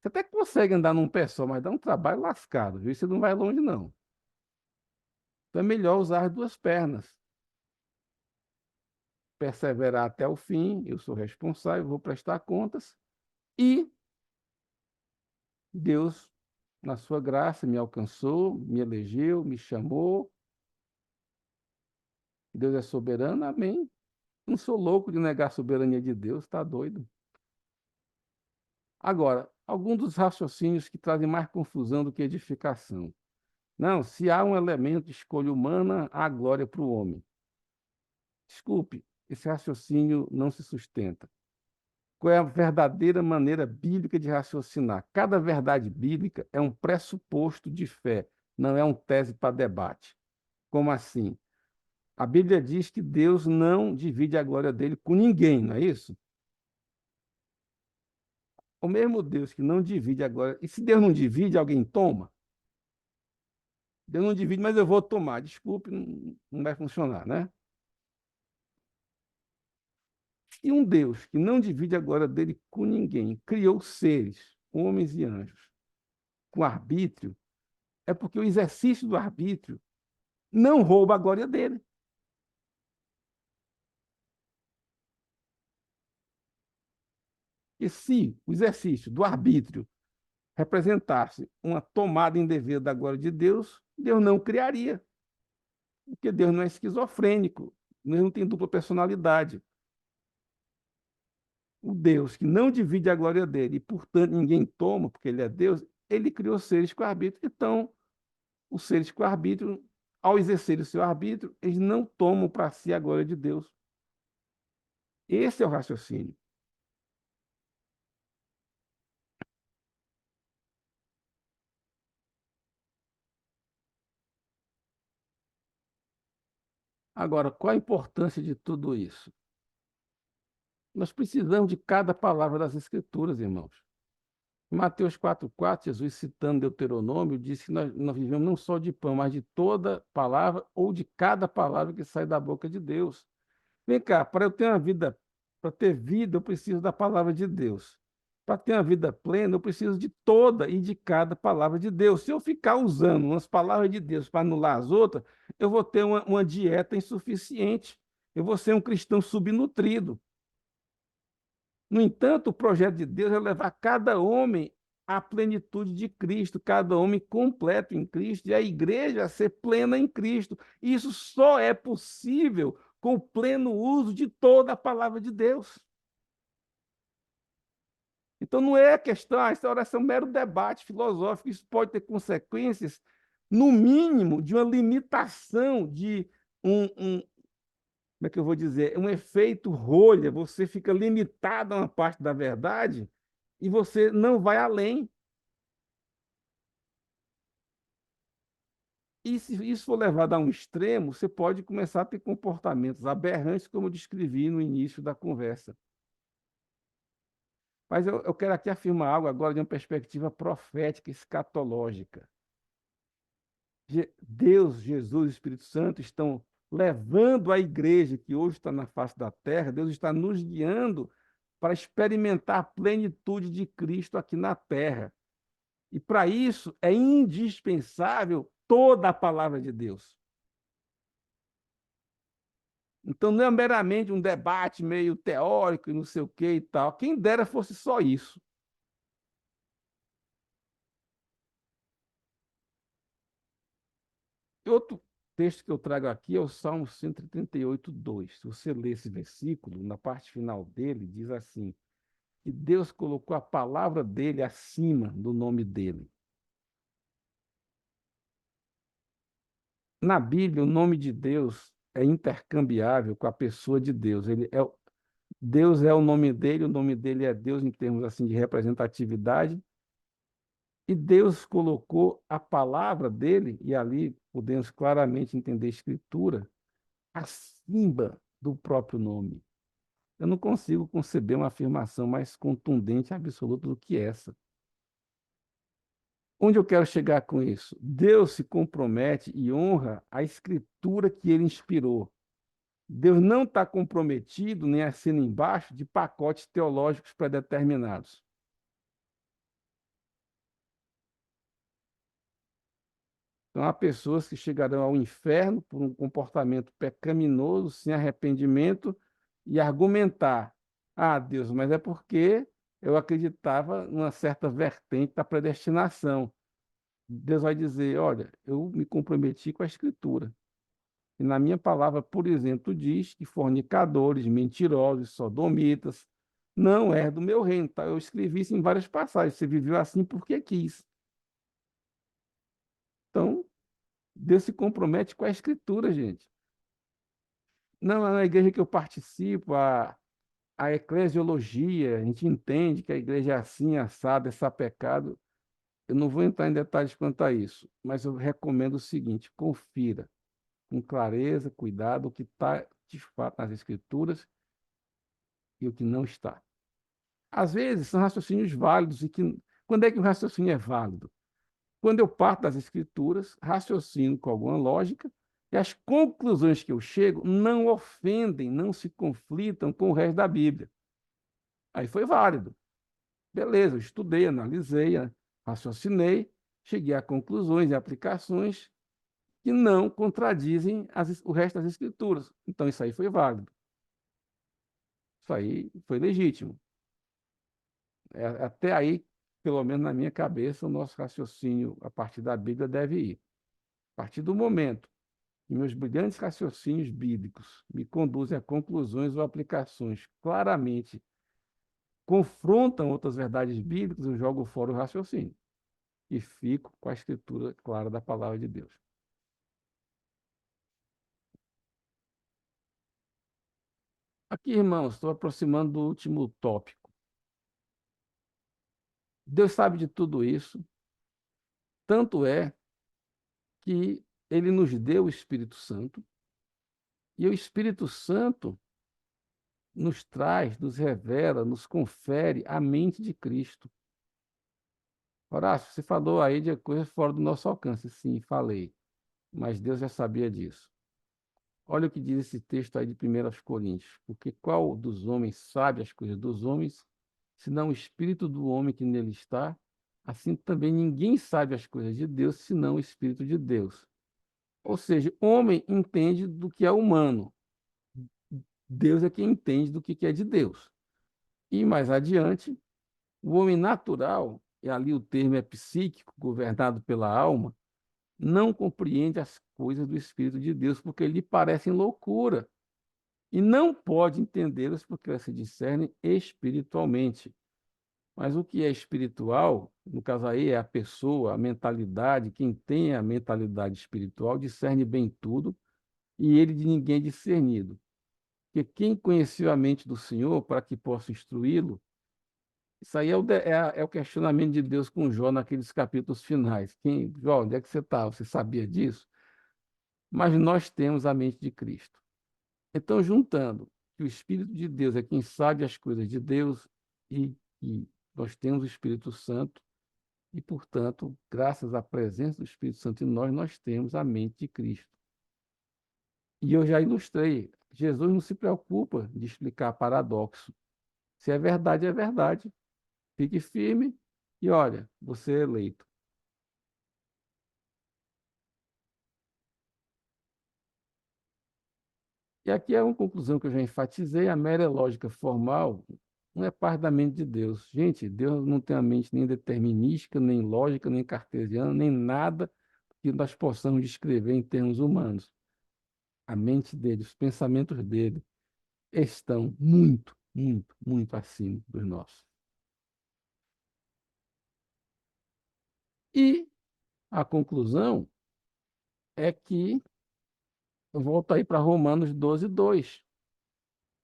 Você até consegue andar num pé só, mas dá um trabalho lascado, viu? Você não vai longe, não. Então é melhor usar as duas pernas. Perseverar até o fim, eu sou responsável, vou prestar contas. E Deus, na sua graça, me alcançou, me elegeu, me chamou. Deus é soberano, amém. Não sou louco de negar a soberania de Deus, está doido. Agora, alguns dos raciocínios que trazem mais confusão do que edificação. Não, se há um elemento de escolha humana, há glória para o homem. Desculpe, esse raciocínio não se sustenta. Qual é a verdadeira maneira bíblica de raciocinar? Cada verdade bíblica é um pressuposto de fé, não é um tese para debate. Como assim? A Bíblia diz que Deus não divide a glória dele com ninguém, não é isso? O mesmo Deus que não divide a glória. E se Deus não divide, alguém toma? Deus não divide, mas eu vou tomar. Desculpe, não vai funcionar, né? E um Deus que não divide a glória dele com ninguém, criou seres, homens e anjos, com arbítrio, é porque o exercício do arbítrio não rouba a glória dele. E se o exercício do arbítrio representasse uma tomada indevida da glória de Deus, Deus não criaria, porque Deus não é esquizofrênico, Deus não tem dupla personalidade. O Deus que não divide a glória dele e, portanto, ninguém toma, porque ele é Deus, ele criou seres com arbítrio. Então, os seres com arbítrio, ao exercer o seu arbítrio, eles não tomam para si a glória de Deus. Esse é o raciocínio. Agora, qual a importância de tudo isso? Nós precisamos de cada palavra das Escrituras, irmãos. Em Mateus 4,4, Jesus, citando Deuteronômio, disse que nós vivemos não só de pão, mas de toda palavra ou de cada palavra que sai da boca de Deus. Vem cá, para eu ter uma vida, para ter vida, eu preciso da palavra de Deus. Para ter uma vida plena, eu preciso de toda e de cada palavra de Deus. Se eu ficar usando umas palavras de Deus para anular as outras, eu vou ter uma dieta insuficiente. Eu vou ser um cristão subnutrido. No entanto, o projeto de Deus é levar cada homem à plenitude de Cristo, cada homem completo em Cristo, e a igreja a ser plena em Cristo. Isso só é possível com o pleno uso de toda a palavra de Deus. Então, não é a questão, essa oração é um mero debate filosófico, isso pode ter consequências, no mínimo, de uma limitação, de como é que eu vou dizer, um efeito rolha, você fica limitado a uma parte da verdade e você não vai além. E se isso for levado a um extremo, você pode começar a ter comportamentos aberrantes, como eu descrevi no início da conversa. Mas eu quero aqui afirmar algo agora de uma perspectiva profética, escatológica. Deus, Jesus e Espírito Santo estão levando a igreja que hoje está na face da terra, Deus está nos guiando para experimentar a plenitude de Cristo aqui na terra. E para isso é indispensável toda a palavra de Deus. Então não é meramente um debate meio teórico e não sei o que e tal. Quem dera fosse só isso. E outro texto que eu trago aqui é o Salmo 138, 2. Se você ler esse versículo, na parte final dele, diz assim: que Deus colocou a palavra dele acima do nome dele. Na Bíblia, o nome de Deus é intercambiável com a pessoa de Deus. Deus é o nome dele é Deus em termos assim de representatividade, e Deus colocou a palavra dele, e ali podemos claramente entender a escritura, acima do próprio nome. Eu não consigo conceber uma afirmação mais contundente e absoluta do que essa. Onde eu quero chegar com isso? Deus se compromete e honra a escritura que ele inspirou. Deus não está comprometido nem assina embaixo de pacotes teológicos predeterminados. Então, há pessoas que chegarão ao inferno por um comportamento pecaminoso, sem arrependimento, e argumentar: ah, Deus, mas é porque eu acreditava numa certa vertente da predestinação. Deus vai dizer: olha, eu me comprometi com a Escritura. E na minha palavra, por exemplo, diz que fornicadores, mentirosos, sodomitas, não é do meu reino. Tá? Eu escrevi isso em várias passagens. Você viveu assim porque quis. Então, Deus se compromete com a Escritura, gente. Não, na igreja que eu participo, a eclesiologia, a gente entende que a igreja é assim, assada, é sapecado. Eu não vou entrar em detalhes quanto a isso, mas eu recomendo o seguinte: confira com clareza, cuidado, o que está de fato nas Escrituras e o que não está. Às vezes são raciocínios válidos e que quando é que o raciocínio é válido? Quando eu parto das Escrituras, raciocino com alguma lógica e as conclusões que eu chego não ofendem, não se conflitam com o resto da Bíblia. Aí foi válido. Beleza, eu estudei, analisei, raciocinei, cheguei a conclusões e aplicações que não contradizem o resto das Escrituras. Então, isso aí foi válido. Isso aí foi legítimo. Até aí, pelo menos na minha cabeça, o nosso raciocínio a partir da Bíblia deve ir. A partir do momento que meus brilhantes raciocínios bíblicos me conduzem a conclusões ou aplicações claramente confrontam outras verdades bíblicas, eu jogo fora o raciocínio e fico com a escritura clara da palavra de Deus. Aqui, irmãos, estou aproximando do último tópico. Deus sabe de tudo isso, tanto é que ele nos deu o Espírito Santo, e o Espírito Santo nos traz, nos revela, nos confere a mente de Cristo. Horácio, você falou aí de coisas fora do nosso alcance. Sim, falei, mas Deus já sabia disso. Olha o que diz esse texto aí de 1 Coríntios. Porque qual dos homens sabe as coisas dos homens, senão o espírito do homem que nele está? Assim também ninguém sabe as coisas de Deus, senão o Espírito de Deus. Ou seja, o homem entende do que é humano. Deus é quem entende do que é de Deus. E mais adiante, o homem natural, e ali o termo é psíquico, governado pela alma, não compreende as coisas do Espírito de Deus, porque lhe parecem loucura, e não pode entendê-las porque elas se discernem espiritualmente. Mas o que é espiritual, no caso aí, é a pessoa, a mentalidade, quem tem a mentalidade espiritual discerne bem tudo, e ele de ninguém é discernido. Porque quem conheceu a mente do Senhor para que possa instruí-lo, isso aí é o questionamento de Deus com Jó naqueles capítulos finais. Jó, onde é que você está? Você sabia disso? Mas nós temos a mente de Cristo. Então, juntando que o Espírito de Deus é quem sabe as coisas de Deus e que nós temos o Espírito Santo e, portanto, graças à presença do Espírito Santo em nós, nós temos a mente de Cristo. E eu já ilustrei, Jesus não se preocupa de explicar paradoxo. Se é verdade, é verdade. Fique firme e olha, você é eleito. E aqui é uma conclusão que eu já enfatizei: a mera lógica formal não é parte da mente de Deus. Gente, Deus não tem a mente nem determinística, nem lógica, nem cartesiana, nem nada que nós possamos descrever em termos humanos. A mente dele, os pensamentos dele estão muito, muito, muito acima dos nossos. E a conclusão é que eu volto aí para Romanos 12:2,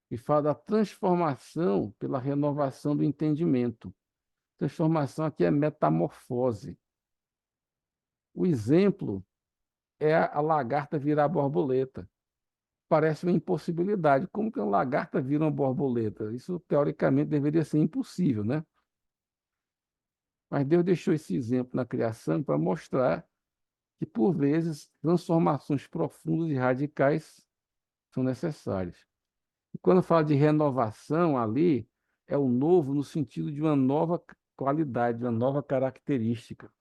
que fala da transformação pela renovação do entendimento. Transformação aqui é metamorfose. O exemplo é a lagarta virar borboleta. Parece uma impossibilidade. Como que uma lagarta vira uma borboleta? Isso, teoricamente, deveria ser impossível, né? Mas Deus deixou esse exemplo na criação para mostrar que, por vezes, transformações profundas e radicais são necessárias. E quando fala de renovação ali, é o novo no sentido de uma nova qualidade, uma nova característica.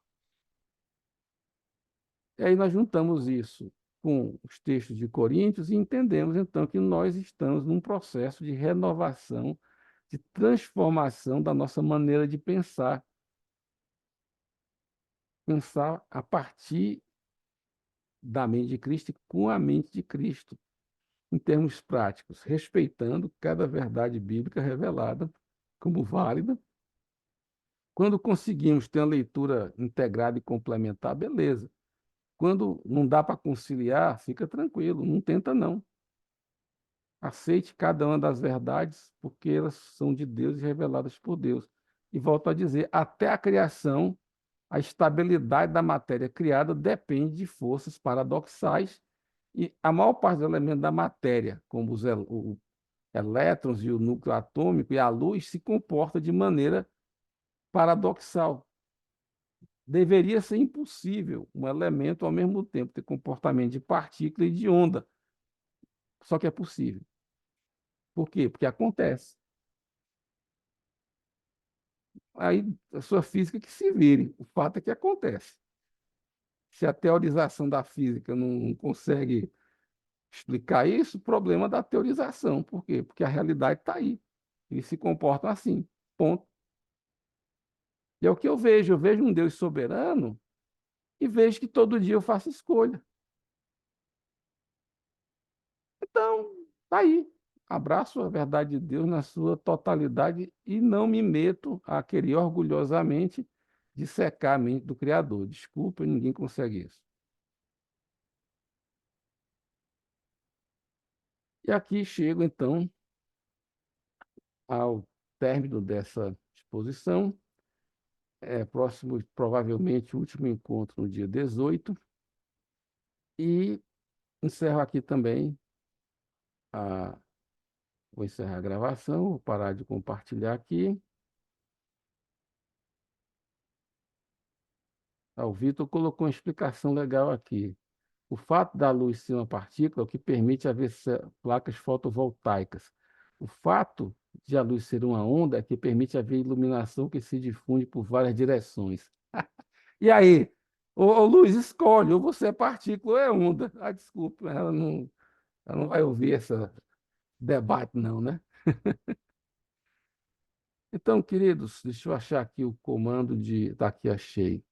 E aí nós juntamos isso com os textos de Coríntios e entendemos então que nós estamos num processo de renovação, de transformação da nossa maneira de pensar. Pensar a partir da mente de Cristo e com a mente de Cristo, em termos práticos, respeitando cada verdade bíblica revelada como válida. Quando conseguimos ter uma leitura integrada e complementar, beleza. Quando não dá para conciliar, fica tranquilo, não tenta não. Aceite cada uma das verdades, porque elas são de Deus e reveladas por Deus. E volto a dizer, até a criação, a estabilidade da matéria criada depende de forças paradoxais e a maior parte dos elementos da matéria, como os elétrons e o núcleo atômico e a luz, se comporta de maneira paradoxal. Deveria ser impossível um elemento ao mesmo tempo ter comportamento de partícula e de onda. Só que é possível. Por quê? Porque acontece. Aí a sua física que se vire. O fato é que acontece. Se a teorização da física não consegue explicar isso, o problema é da teorização. Por quê? Porque a realidade está aí. Eles se comportam assim. Ponto. E é o que eu vejo. Eu vejo um Deus soberano e vejo que todo dia eu faço escolha. Então, tá aí. Abraço a verdade de Deus na sua totalidade e não me meto a querer orgulhosamente dissecar a mente do Criador. Desculpa, ninguém consegue isso. E aqui chego, então, ao término dessa exposição. Próximo, provavelmente, o último encontro no dia 18. E encerro aqui também a. Vou encerrar a gravação, vou parar de compartilhar aqui. O Vitor colocou uma explicação legal aqui. O fato da luz ser uma partícula é o que permite haver placas fotovoltaicas. O fato de a luz ser uma onda é que permite haver iluminação que se difunde por várias direções. E aí? Ô, Luz, escolhe, ou você é partícula ou é onda. Ah, desculpa, ela não vai ouvir esse debate, não, né? Então, queridos, deixa eu achar aqui o comando de. Tá aqui, achei.